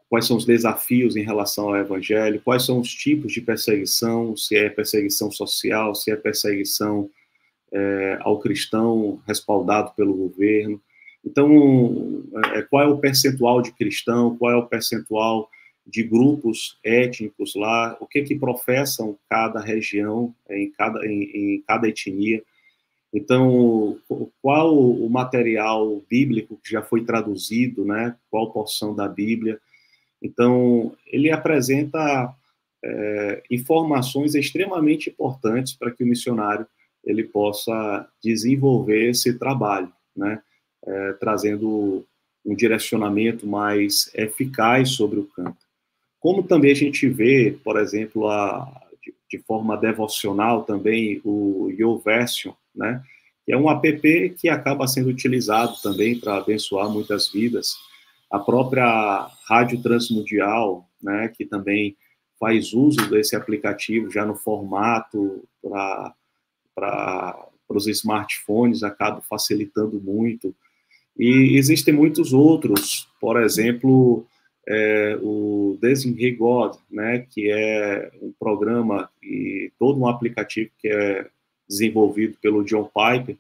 quais são os desafios em relação ao evangelho, quais são os tipos de perseguição, se é perseguição social, se é perseguição ao cristão respaldado pelo governo. Então, qual é o percentual de cristão, qual é o percentual de grupos étnicos lá, o que professam cada região, em cada etnia. Então, qual o material bíblico que já foi traduzido, né? Qual porção da Bíblia. Então, ele apresenta informações extremamente importantes para que o missionário ele possa desenvolver esse trabalho, né? Trazendo um direcionamento mais eficaz sobre o campo. Como também a gente vê, por exemplo, de forma devocional também, o YouVersion, né? Que é um app que acaba sendo utilizado também para abençoar muitas vidas. A própria Rádio Transmundial, né? Que também faz uso desse aplicativo já no formato para os smartphones, acaba facilitando muito. E existem muitos outros, por exemplo, o Design God, né, que é um programa e todo um aplicativo que é desenvolvido pelo John Piper,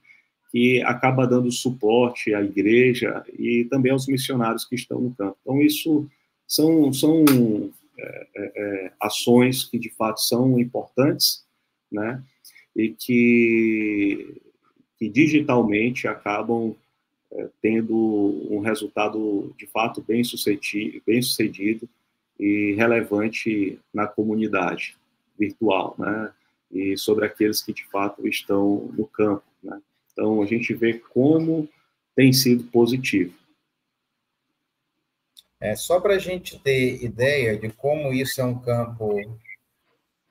que acaba dando suporte à igreja e também aos missionários que estão no campo. Então, isso são ações que, de fato, são importantes, né, e que digitalmente acabam tendo um resultado, de fato, bem sucedido e relevante na comunidade virtual, né? E sobre aqueles que, de fato, estão no campo, né? Então, a gente vê como tem sido positivo. Só para a gente ter ideia de como isso é um campo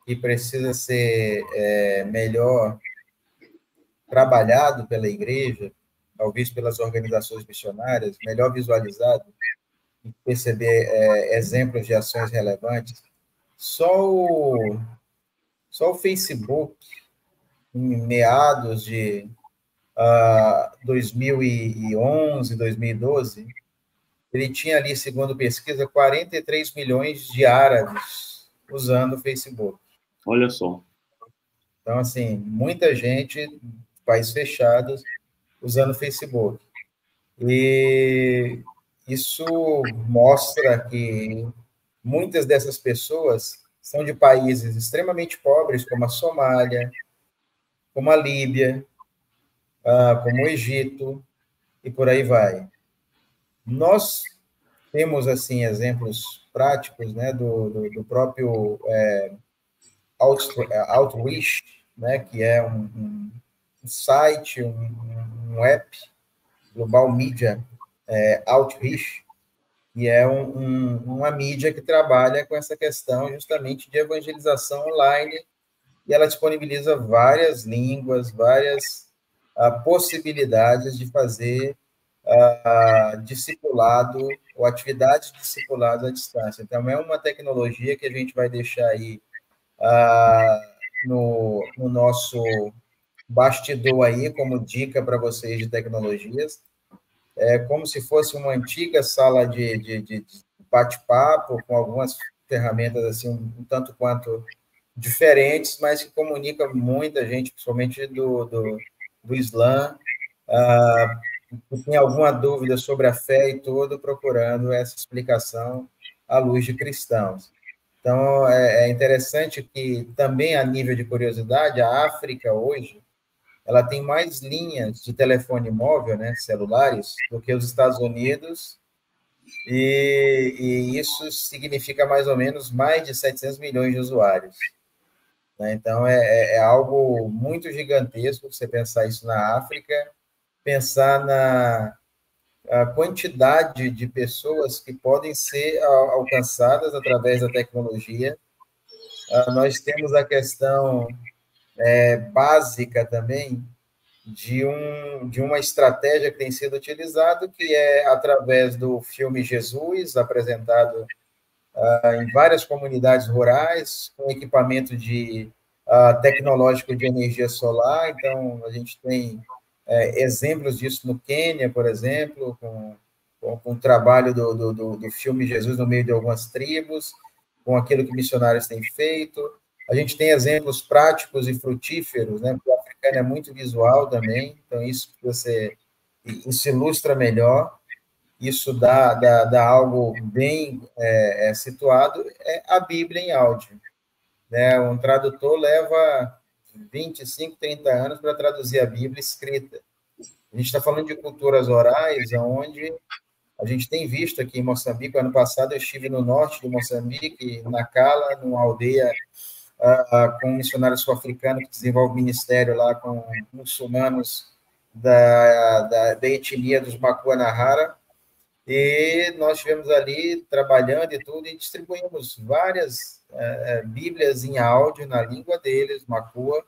que precisa ser melhor trabalhado pela igreja, talvez pelas organizações missionárias, melhor visualizado, e perceber exemplos de ações relevantes. Só o Facebook, em meados de 2011, 2012, ele tinha ali, segundo pesquisa, 43 milhões de árabes usando o Facebook. Olha só. Então, assim, muita gente, países fechados, usando o Facebook. E isso mostra que muitas dessas pessoas são de países extremamente pobres, como a Somália, como a Líbia, como o Egito, e por aí vai. Nós temos, assim, exemplos práticos, né, do próprio Outreach, né, que é um site, um app, Global Media Outreach, que é uma mídia que trabalha com essa questão justamente de evangelização online, e ela disponibiliza várias línguas, várias possibilidades de fazer discipulado ou atividades de discipulado à distância. Então, é uma tecnologia que a gente vai deixar aí no nosso bastidor aí, como dica para vocês de tecnologias. É como se fosse uma antiga sala de bate-papo, com algumas ferramentas assim, um tanto quanto diferentes, mas que comunica muita gente, principalmente do Islã, que tem alguma dúvida sobre a fé e tudo, procurando essa explicação à luz de cristãos. Então, é interessante que também, a nível de curiosidade, a África hoje, ela tem mais linhas de telefone móvel, né, celulares, do que os Estados Unidos, e isso significa mais ou menos mais de 700 milhões de usuários. Né? Então, é algo muito gigantesco você pensar isso na África, pensar a quantidade de pessoas que podem ser alcançadas através da tecnologia. Nós temos a questão básica também de uma estratégia que tem sido utilizada, que é através do filme Jesus, apresentado em várias comunidades rurais, com equipamento tecnológico de energia solar. Então, a gente tem exemplos disso no Quênia, por exemplo, com o trabalho do filme Jesus no meio de algumas tribos, com aquilo que missionários têm feito. A gente tem exemplos práticos e frutíferos, né? Porque o africano é muito visual também, então isso ilustra melhor, isso dá algo bem situado, é a Bíblia em áudio, né? Um tradutor leva 25, 30 anos para traduzir a Bíblia escrita. A gente está falando de culturas orais, onde a gente tem visto aqui em Moçambique. Ano passado eu estive no norte de Moçambique, na Cala, numa aldeia com um missionário sul-africano que desenvolve ministério lá com muçulmanos da etnia dos Macuanahara, e nós estivemos ali trabalhando e tudo, e distribuímos várias Bíblias em áudio na língua deles, Macua,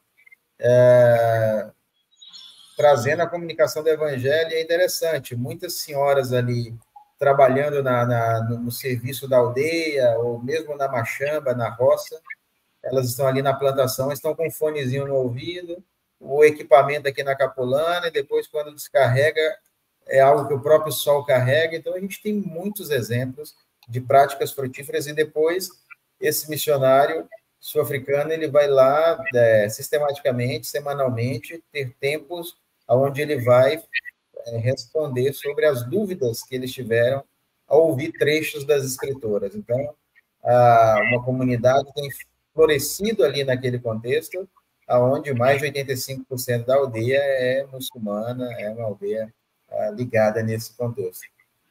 trazendo a comunicação do Evangelho. É interessante, muitas senhoras ali trabalhando no serviço da aldeia, ou mesmo na machamba, na roça, elas estão ali na plantação, estão com um fonezinho no ouvido, o equipamento aqui na capulana, e depois, quando descarrega, é algo que o próprio sol carrega. Então, a gente tem muitos exemplos de práticas frutíferas, e depois esse missionário sul-africano, ele vai lá sistematicamente, semanalmente, ter tempos onde ele vai responder sobre as dúvidas que eles tiveram ao ouvir trechos das escrituras. Então, uma comunidade tem florescido ali naquele contexto, onde mais de 85% da aldeia é muçulmana, é uma aldeia ligada nesse contexto.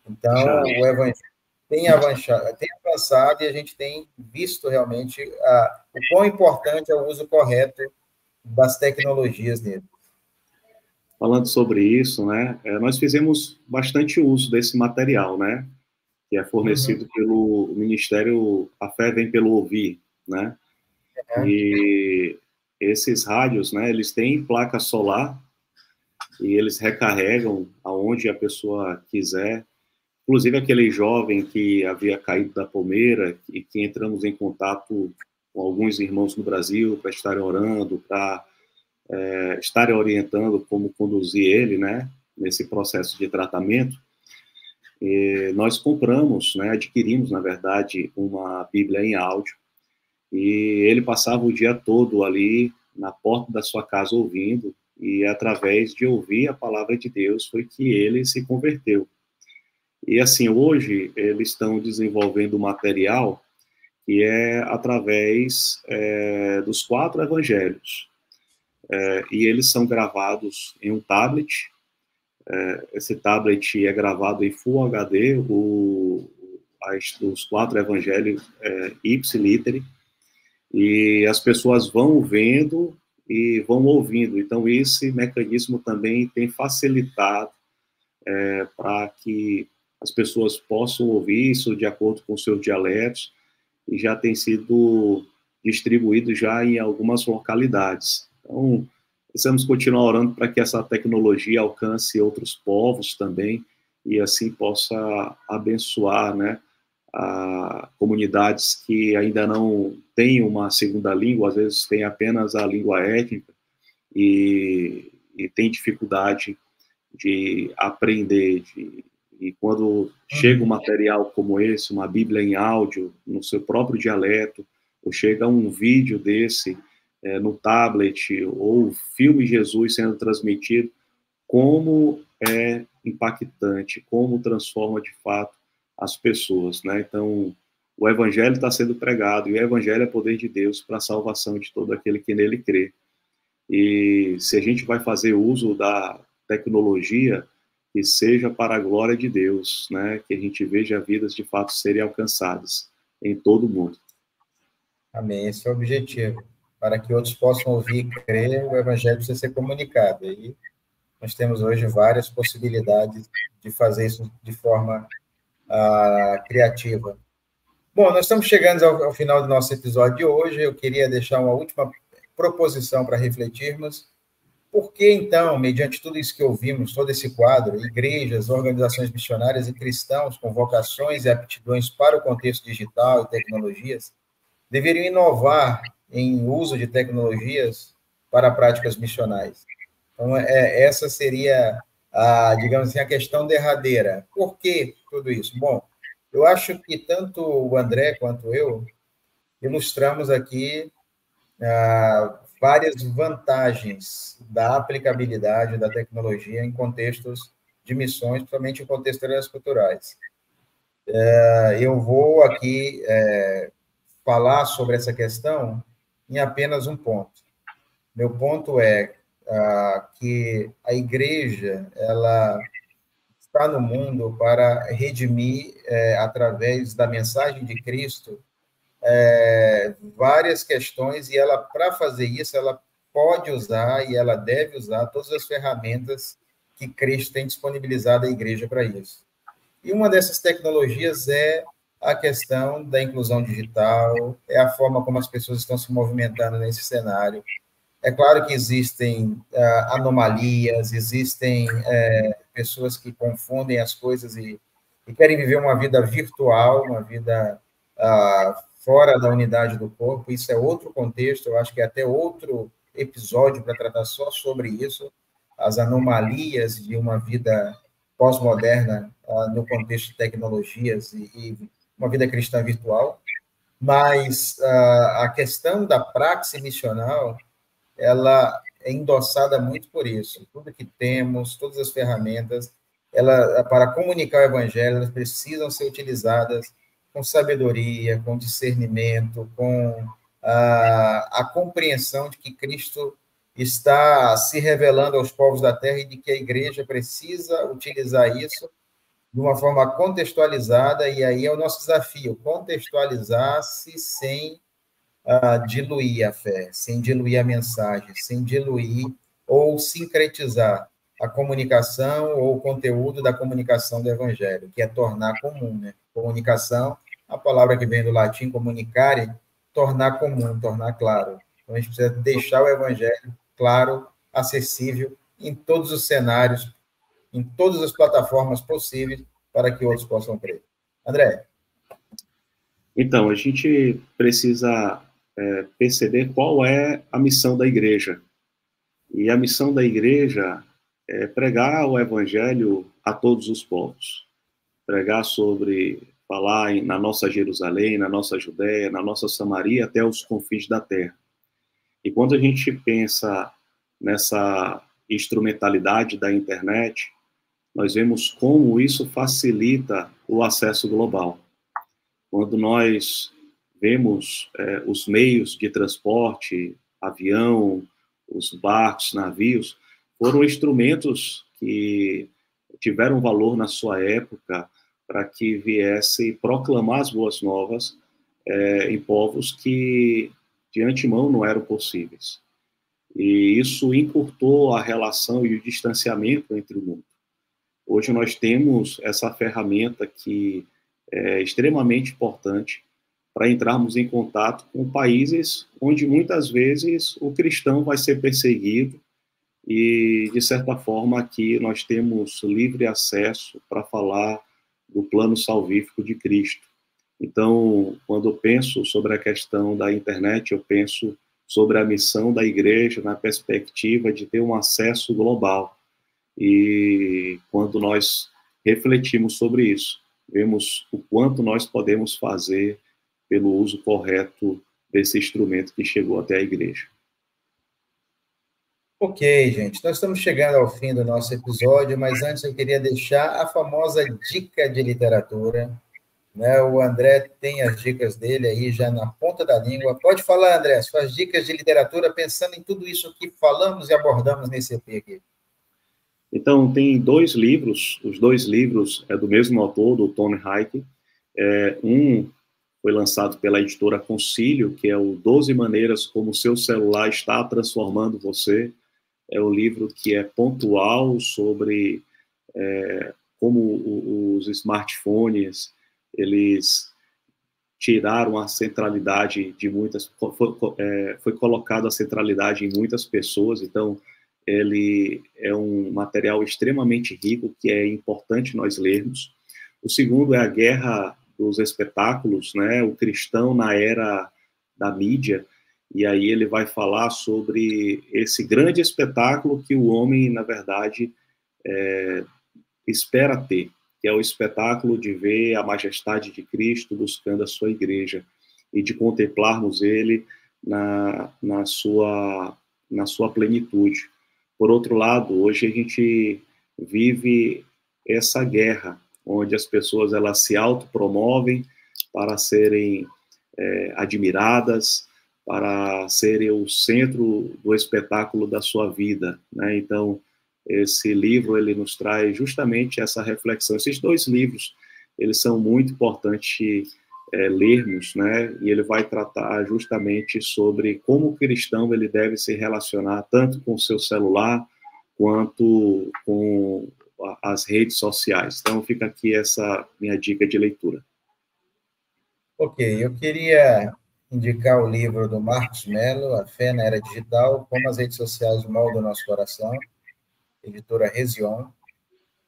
Então, o Evangelho tem avançado, e a gente tem visto realmente o quão importante é o uso correto das tecnologias nele. Falando sobre isso, né, nós fizemos bastante uso desse material, né, que é fornecido pelo Ministério A Fé Vem Pelo Ouvir, né, e esses rádios, né, eles têm placa solar e eles recarregam aonde a pessoa quiser. Inclusive aquele jovem que havia caído da palmeira e que entramos em contato com alguns irmãos no Brasil para estarem orando, para estarem orientando como conduzir ele, né, nesse processo de tratamento. E nós compramos, né, adquirimos, na verdade, uma Bíblia em áudio, e ele passava o dia todo ali na porta da sua casa ouvindo, e através de ouvir a palavra de Deus foi que ele se converteu. E assim, hoje eles estão desenvolvendo material que é através dos 4 evangelhos, e eles são gravados em um tablet. Esse tablet é gravado em Full HD, os 4 evangelhos ipsiliter, e as pessoas vão vendo e vão ouvindo. Então, esse mecanismo também tem facilitado para que as pessoas possam ouvir isso de acordo com seus dialetos, e já tem sido distribuído já em algumas localidades. Então, precisamos continuar orando para que essa tecnologia alcance outros povos também, e assim possa abençoar, né, comunidades que ainda não têm uma segunda língua, às vezes têm apenas a língua étnica, e tem dificuldade de aprender, e quando chega um material como esse, uma Bíblia em áudio, no seu próprio dialeto, ou chega um vídeo desse no tablet, ou o filme Jesus sendo transmitido, como é impactante, como transforma de fato as pessoas, né? Então, o Evangelho está sendo pregado, e o Evangelho é poder de Deus para a salvação de todo aquele que nele crê. E se a gente vai fazer uso da tecnologia, que seja para a glória de Deus, né? Que a gente veja vidas de fato serem alcançadas em todo o mundo. Amém. Esse é o objetivo. Para que outros possam ouvir e crer, o Evangelho precisa ser comunicado. E nós temos hoje várias possibilidades de fazer isso de forma criativa. Bom, nós estamos chegando ao final do nosso episódio de hoje. Eu queria deixar uma última proposição para refletirmos. Por que, então, mediante tudo isso que ouvimos, todo esse quadro, igrejas, organizações missionárias e cristãos com vocações e aptidões para o contexto digital e tecnologias deveriam inovar em uso de tecnologias para práticas missionais? Então, essa seria, digamos assim, a questão derradeira. Por que tudo isso? Bom, eu acho que tanto o André quanto eu ilustramos aqui várias vantagens da aplicabilidade da tecnologia em contextos de missões, principalmente em contextos transculturais. Eu vou aqui falar sobre essa questão em apenas um ponto. Meu ponto é que a igreja ela está no mundo para redimir, através da mensagem de Cristo, várias questões, e ela, para fazer isso, ela pode usar e ela deve usar todas as ferramentas que Cristo tem disponibilizado à igreja para isso. E uma dessas tecnologias é a questão da inclusão digital, é a forma como as pessoas estão se movimentando nesse cenário. É claro que existem anomalias, existem pessoas que confundem as coisas e querem viver uma vida virtual, uma vida fora da unidade do corpo. Isso é outro contexto, eu acho que é até outro episódio para tratar só sobre isso, as anomalias de uma vida pós-moderna no contexto de tecnologias e uma vida cristã virtual. Mas a questão da praxe missional, ela é endossada muito por isso. Tudo que temos, todas as ferramentas, para comunicar o evangelho, elas precisam ser utilizadas com sabedoria, com discernimento, com a compreensão de que Cristo está se revelando aos povos da terra e de que a igreja precisa utilizar isso de uma forma contextualizada, e aí é o nosso desafio, contextualizar-se sem diluir a fé, sem diluir a mensagem, sem diluir ou sincretizar a comunicação ou o conteúdo da comunicação do evangelho, que é tornar comum, né? Comunicação, a palavra que vem do latim comunicare, tornar comum, tornar claro. Então, a gente precisa deixar o evangelho claro, acessível, em todos os cenários, em todas as plataformas possíveis, para que outros possam crer. André? Então, a gente precisa perceber qual é a missão da igreja. E a missão da igreja é pregar o evangelho a todos os povos. Pregar falar na nossa Jerusalém, na nossa Judéia, na nossa Samaria, até os confins da terra. E quando a gente pensa nessa instrumentalidade da internet, nós vemos como isso facilita o acesso global. Quando nós vemos os meios de transporte, avião, os barcos, navios, foram instrumentos que tiveram valor na sua época para que viesse proclamar as boas novas em povos que de antemão não eram possíveis. E isso encurtou a relação e o distanciamento entre o mundo. Hoje nós temos essa ferramenta que é extremamente importante para entrarmos em contato com países onde muitas vezes o cristão vai ser perseguido e, de certa forma, aqui nós temos livre acesso para falar do plano salvífico de Cristo. Então, quando eu penso sobre a questão da internet, eu penso sobre a missão da igreja na perspectiva de ter um acesso global. E quando nós refletimos sobre isso, vemos o quanto nós podemos fazer pelo uso correto desse instrumento que chegou até a igreja. Ok, gente, nós estamos chegando ao fim do nosso episódio, mas antes eu queria deixar a famosa dica de literatura, né? O André tem as dicas dele aí já na ponta da língua. Pode falar, André, suas dicas de literatura, pensando em tudo isso que falamos e abordamos nesse EP aqui. Então, tem 2 livros, os 2 livros é do mesmo autor, do Tony Hayek. Um foi lançado pela editora Concílio, que é o 12 Maneiras como o seu celular está transformando você. é um livro que é pontual sobre como os smartphones, eles tiraram a centralidade de muitas, foi colocado a centralidade em muitas pessoas, então ele é um material extremamente rico que é importante nós lermos. O segundo é A Guerra dos Espetáculos, né, o cristão na era da mídia, e aí ele vai falar sobre esse grande espetáculo que o homem, na verdade, espera ter, que é o espetáculo de ver a majestade de Cristo buscando a sua igreja e de contemplarmos ele na sua plenitude. Por outro lado, hoje a gente vive essa guerra, onde as pessoas elas se autopromovem para serem admiradas, para serem o centro do espetáculo da sua vida, né? Então, esse livro, ele nos traz justamente essa reflexão. Esses dois livros, eles são muito importantes lermos, né? E ele vai tratar justamente sobre como o cristão ele deve se relacionar tanto com o seu celular quanto com as redes sociais. Então, fica aqui essa minha dica de leitura. Ok, eu queria indicar o livro do Marcos Mello, A Fé na Era Digital, Como as Redes Sociais Moldam o Nosso Coração, editora Resion.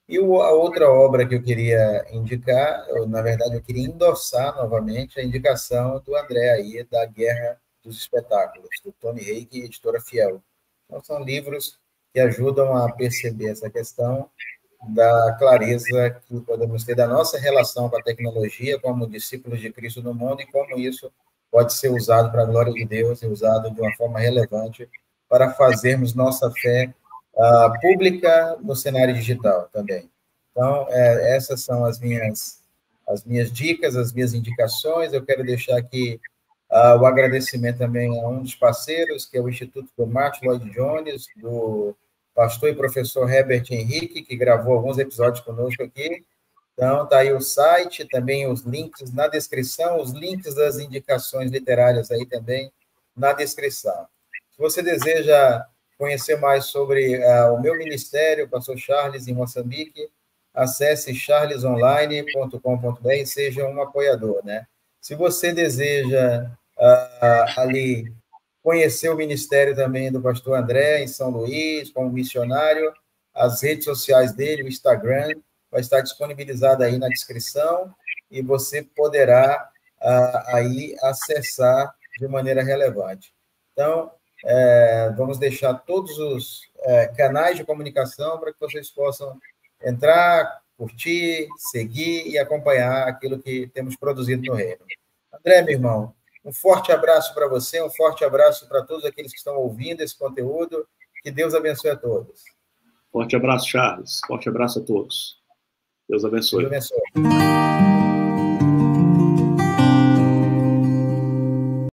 E a outra obra que eu queria indicar, na verdade, eu queria endossar novamente a indicação do André aí, da Guerra dos Espetáculos, do Tony Reiki, editora Fiel. Então, são livros que ajudam a perceber essa questão da clareza que podemos ter da nossa relação com a tecnologia como discípulos de Cristo no mundo e como isso pode ser usado para a glória de Deus e usado de uma forma relevante para fazermos nossa fé pública no cenário digital também. Então, essas são as minhas dicas, as minhas indicações. Eu quero deixar aqui o agradecimento também a um dos parceiros, que é o Instituto do Martin Lloyd Jones, do pastor e professor Herbert Henrique, que gravou alguns episódios conosco aqui. Então, está aí o site, também os links na descrição, os links das indicações literárias aí também na descrição. Se você deseja conhecer mais sobre o meu ministério, Pastor Charles, em Moçambique, acesse charlesonline.com.br e seja um apoiador, né? Se você deseja ali conhecer o ministério também do pastor André, em São Luís, como missionário, as redes sociais dele, o Instagram, vai estar disponibilizado aí na descrição e você poderá aí acessar de maneira relevante. Então, vamos deixar todos os canais de comunicação para que vocês possam entrar, curtir, seguir e acompanhar aquilo que temos produzido no Reino. André, meu irmão, um forte abraço para você, um forte abraço para todos aqueles que estão ouvindo esse conteúdo. Que Deus abençoe a todos. Forte abraço, Charles. Forte abraço a todos. Deus abençoe. Deus abençoe.